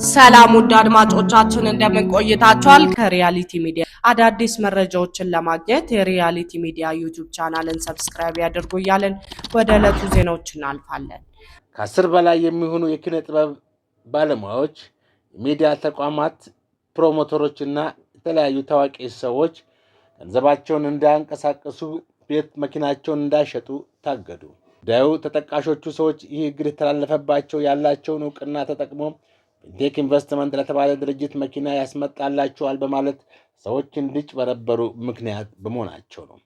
ሰላም ውድ አድማጮቻችን እንደምን ቆይታችኋል? ከሪያሊቲ ሚዲያ አዳዲስ መረጃዎችን ለማግኘት የሪያሊቲ ሚዲያ ዩቲዩብ ቻናልን ሰብስክራይብ ያድርጉ እያልን ወደ ዕለቱ ዜናዎች እናልፋለን። ከ10 በላይ የሚሆኑ የኪነ ጥበብ ባለሙያዎች፣ የሚዲያ ተቋማት ፕሮሞተሮችና የተለያዩ ታዋቂ ሰዎች ገንዘባቸውን እንዳያንቀሳቀሱ ቤት መኪናቸውን እንዳይሸጡ ታገዱ። ዳዩ ተጠቃሾቹ ሰዎች ይህ እግድ የተላለፈባቸው ያላቸውን እውቅና ተጠቅመው ቴክ ኢንቨስትመንት ለተባለ ድርጅት መኪና ያስመጣላቸዋል በማለት ሰዎች እንዲጭበረበሩ ምክንያት በመሆናቸው ነው።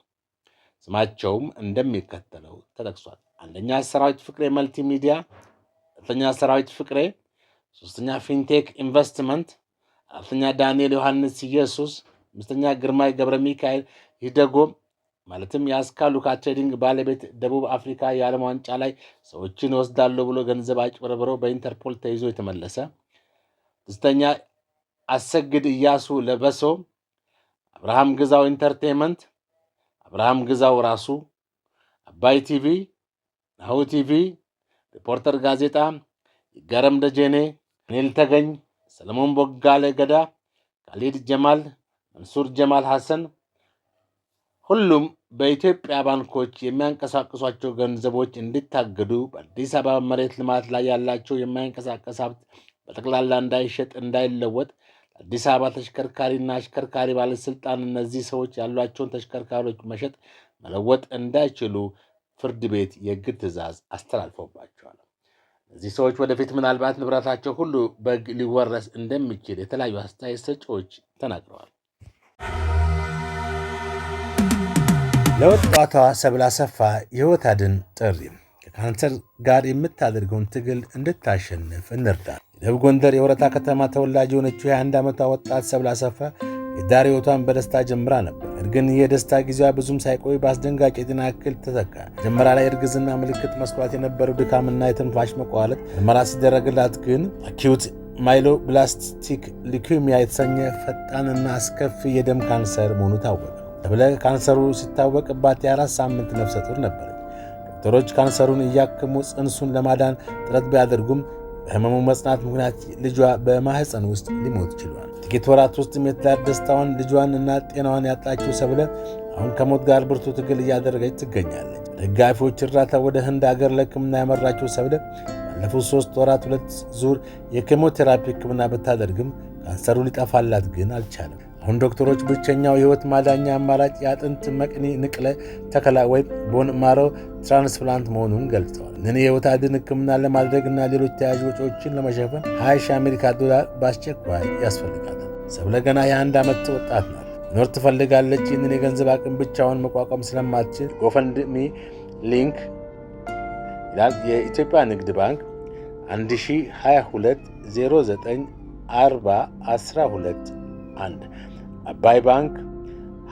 ስማቸውም እንደሚከተለው ተጠቅሷል። አንደኛ ሰራዊት ፍቅሬ መልቲ ሚዲያ፣ ሁለተኛ ሰራዊት ፍቅሬ፣ ሶስተኛ ፊንቴክ ኢንቨስትመንት፣ አራተኛ ዳንኤል ዮሐንስ ኢየሱስ፣ አምስተኛ ግርማይ ገብረ ሚካኤል ይደጎ ማለትም የአስካሉካ ትሬዲንግ ባለቤት ደቡብ አፍሪካ የዓለም ዋንጫ ላይ ሰዎችን ወስዳለሁ ብሎ ገንዘብ አጭበርብሮ በኢንተርፖል ተይዞ የተመለሰ። ስድስተኛ አሰግድ ኢያሱ ለበሶ፣ አብርሃም ግዛው ኢንተርቴይንመንት፣ አብርሃም ግዛው ራሱ፣ አባይ ቲቪ፣ ናሁ ቲቪ፣ ሪፖርተር ጋዜጣ፣ ይገረም ደጀኔ፣ ኔል ተገኝ፣ ሰለሞን ቦጋለ ገዳ፣ ካሊድ ጀማል፣ መንሱር ጀማል ሐሰን ሁሉም በኢትዮጵያ ባንኮች የሚያንቀሳቅሷቸው ገንዘቦች እንዲታገዱ፣ በአዲስ አበባ መሬት ልማት ላይ ያላቸው የማይንቀሳቀስ ሀብት በጠቅላላ እንዳይሸጥ እንዳይለወጥ አዲስ አበባ ተሽከርካሪና አሽከርካሪ ባለስልጣን እነዚህ ሰዎች ያሏቸውን ተሽከርካሪዎች መሸጥ መለወጥ እንዳይችሉ ፍርድ ቤት የእግድ ትዕዛዝ አስተላልፎባቸዋል። እነዚህ ሰዎች ወደፊት ምናልባት ንብረታቸው ሁሉ በሕግ ሊወረስ እንደሚችል የተለያዩ አስተያየት ሰጪዎች ተናግረዋል። ለወጣቷ ሰብለ አሰፋ የሕይወት አድን ጥሪ። ከካንሰር ጋር የምታደርገውን ትግል እንድታሸንፍ እንርዳ። የደቡብ ጎንደር የወረታ ከተማ ተወላጅ የሆነችው የ21 ዓመቷ ወጣት ሰብለ አሰፋ የዳር ሕይወቷን በደስታ ጀምራ ነበር። ግን የደስታ ጊዜዋ ብዙም ሳይቆይ በአስደንጋጭ የጤና እክል ተተካ። መጀመሪያ ላይ እርግዝና ምልክት መስሏት የነበረው ድካምና የትንፋሽ መቋረጥ ምርመራ ሲደረግላት ግን አኪዩት ማይሎብላስቲክ ሊኩሚያ የተሰኘ ፈጣንና አስከፊ የደም ካንሰር መሆኑ ታወቀ። ሰብለ ካንሰሩ ሲታወቅባት የ4 ሳምንት ነፍሰ ጡር ነበረች። ዶክተሮች ካንሰሩን እያከሙ ጽንሱን ለማዳን ጥረት ቢያደርጉም በህመሙ መጽናት ምክንያት ልጇ በማህፀን ውስጥ ሊሞት ችሏል። ጥቂት ወራት ውስጥም የትዳር ደስታዋን ልጇን እና ጤናዋን ያጣችው ሰብለ አሁን ከሞት ጋር ብርቱ ትግል እያደረገች ትገኛለች። ደጋፊዎች እርዳታ ወደ ህንድ አገር ለሕክምና ያመራችው ሰብለ ባለፉት 3 ወራት 2 ዙር የኬሞቴራፒ ሕክምና ብታደርግም ካንሰሩ ሊጠፋላት ግን አልቻለም። አሁን ዶክተሮች ብቸኛው የህይወት ማዳኛ አማራጭ የአጥንት መቅኒ ንቅለ ተከላ ወይም ቦን ማሮ ትራንስፕላንት መሆኑን ገልጸዋል። ይህን የህይወት አድን ሕክምና ለማድረግና ሌሎች ተያያዥ ወጪዎችን ለመሸፈን $20,000 አሜሪካ በአስቸኳይ ያስፈልጋታል። ሰብለ ገና የ21 ዓመት ወጣት ናት። መኖር ትፈልጋለች። ይህንን የገንዘብ አቅም ብቻውን መቋቋም ስለማትችል ጎፈንድሚ ሊንክ ይላል የኢትዮጵያ ንግድ ባንክ 1022 09 40 12 1 አባይ ባንክ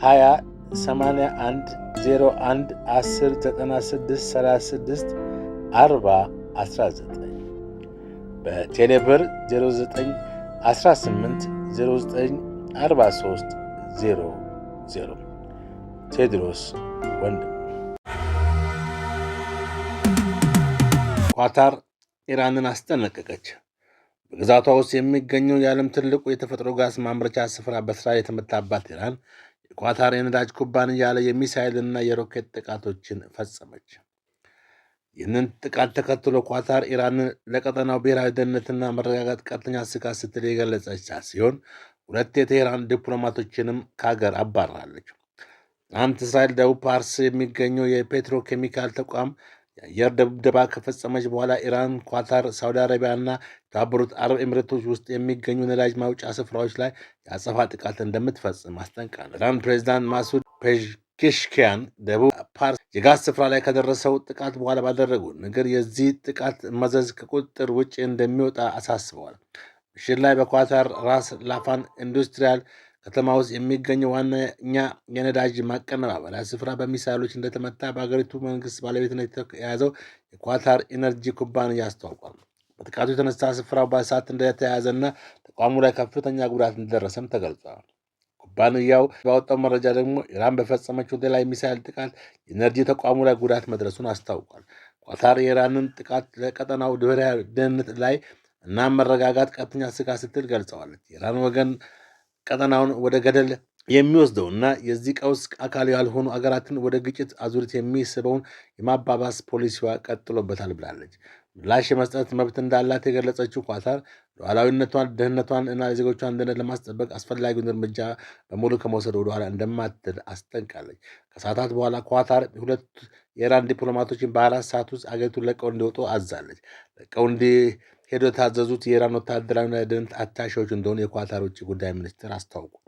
20 81 01 10 96 36 40 19 በቴሌብር 09 18 09 43 00 ቴድሮስ ወንድም። ኳታር ኢራንን አስጠነቀቀች። በግዛቷ ውስጥ የሚገኘው የዓለም ትልቁ የተፈጥሮ ጋዝ ማምረቻ ስፍራ በእስራኤል የተመታባት ኢራን የኳታር የነዳጅ ኩባንያ ላይ የሚሳይልና የሮኬት ጥቃቶችን ፈጸመች። ይህንን ጥቃት ተከትሎ ኳታር ኢራንን ለቀጠናው ብሔራዊ ደህንነትና መረጋጋት ቀጥተኛ ስጋት ስትል የገለጸች ሲሆን 2 የቴህራን ዲፕሎማቶችንም ከሀገር አባራለች። ትናንት እስራኤል ደቡብ ፓርስ የሚገኘው የፔትሮኬሚካል ተቋም የአየር ድብደባ ከፈጸመች በኋላ ኢራን፣ ኳታር፣ ሳውዲ አረቢያና የተባበሩት አረብ ኤሚሬቶች ውስጥ የሚገኙ ነዳጅ ማውጫ ስፍራዎች ላይ የአጸፋ ጥቃት እንደምትፈጽም አስጠንቅቃለች። ኢራን ፕሬዚዳንት ማሱድ ፔዜሽኪያን ደቡብ ፓርስ የጋዝ ስፍራ ላይ ከደረሰው ጥቃት በኋላ ባደረጉ ነገር የዚህ ጥቃት መዘዝ ከቁጥጥር ውጭ እንደሚወጣ አሳስበዋል። ምሽት ላይ በኳታር ራስ ላፋን ኢንዱስትሪያል ከተማ ውስጥ የሚገኘው ዋነኛ የነዳጅ ማቀነባበሪያ ስፍራ በሚሳይሎች እንደተመታ በሀገሪቱ መንግስት ባለቤትነት የያዘው የኳታር ኢነርጂ ኩባንያ አስታውቋል። በጥቃቱ የተነሳ ስፍራው በእሳት እንደተያዘና ተቋሙ ላይ ከፍተኛ ጉዳት እንደደረሰም ተገልጿል። ኩባንያው ባወጣው መረጃ ደግሞ ኢራን በፈጸመችው ሌላ የሚሳይል ጥቃት የኢነርጂ ተቋሙ ላይ ጉዳት መድረሱን አስታውቋል። ኳታር የኢራንን ጥቃት ለቀጠናው ብሔራዊ ደህንነት ላይ እና መረጋጋት ቀጥተኛ ስጋት ስትል ገልጸዋለች። የኢራን ወገን ቀጠናውን ወደ ገደል የሚወስደው እና የዚህ ቀውስ አካል ያልሆኑ አገራትን ወደ ግጭት አዙሪት የሚስበውን የማባባስ ፖሊሲዋ ቀጥሎበታል ብላለች። ምላሽ የመስጠት መብት እንዳላት የገለጸችው ኳታር ሉዓላዊነቷን፣ ደህንነቷን እና የዜጎቿን ደህንነት ለማስጠበቅ አስፈላጊውን እርምጃ በሙሉ ከመውሰድ ወደኋላ እንደማትል አስጠንቃለች። ከሰዓታት በኋላ ኳታር ሁለት የኢራን ዲፕሎማቶችን በ24 ሰዓት ውስጥ አገሪቱን ለቀው እንዲወጡ አዛለች። ለቀው እንዲሄዱ የታዘዙት የኢራን ወታደራዊና የደህንነት አታሺዎች እንደሆኑ የኳታር ውጭ ጉዳይ ሚኒስትር አስታውቋል።